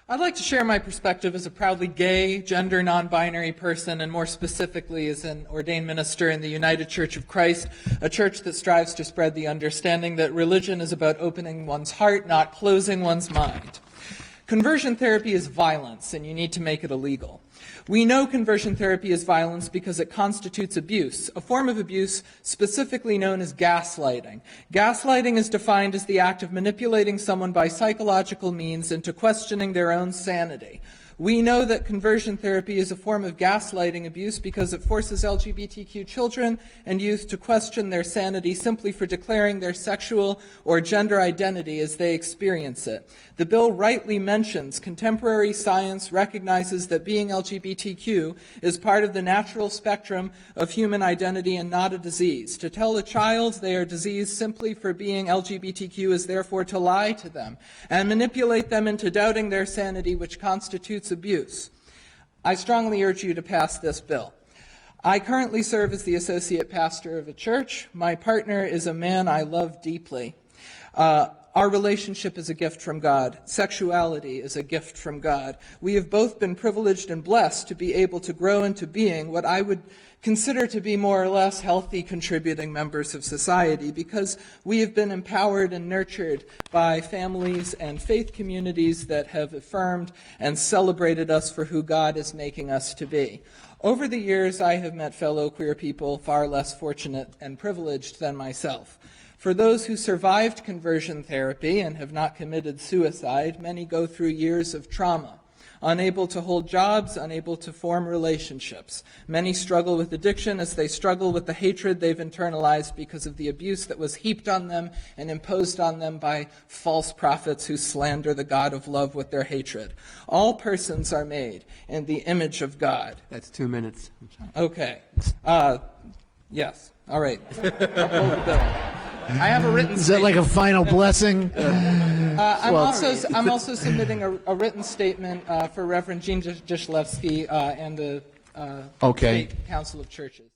I'd like to share my perspective as a proudly gay, gender non-binary person, and more specifically as an ordained minister in the United Church of Christ, a church that strives to spread the understanding that religion is about opening one's heart, not closing one's mind. Conversion therapy is violence, and you need to make it illegal. We know conversion therapy is violence because it constitutes abuse, a form of abuse specifically known as gaslighting. Gaslighting is defined as the act of manipulating someone by psychological means into questioning their own sanity. We know that conversion therapy is a form of gaslighting abuse because it forces LGBTQ children and youth to question their sanity simply for declaring their sexual or gender identity as they experience it. The bill rightly mentions contemporary science recognizes that being LGBTQ is part of the natural spectrum of human identity and not a disease. To tell a child they are diseased simply for being LGBTQ is therefore to lie to them and manipulate them into doubting their sanity, which constitutes abuse. I strongly urge you to pass this bill. I currently serve as the associate pastor of a church. My partner is a man I love deeply. Our relationship is a gift from God. Sexuality is a gift from God. We have both been privileged and blessed to be able to grow into being what I would consider to be more or less healthy contributing members of society because we have been empowered and nurtured by families and faith communities that have affirmed and celebrated us for who God is making us to be. Over the years, I have met fellow queer people far less fortunate and privileged than myself. For those who survived conversion therapy and have not committed suicide, many go through years of trauma. Unable to hold jobs, unable to form relationships. Many struggle with addiction as they struggle with the hatred they've internalized because of the abuse that was heaped on them and imposed on them by false prophets who slander the God of love with their hatred. All persons are made in the image of God. That's 2 minutes. Okay. Yes. All right. I'll hold the bill. I have a written Is that like a final blessing? I'm also submitting a written statement for Reverend Jean and the State Council of Churches.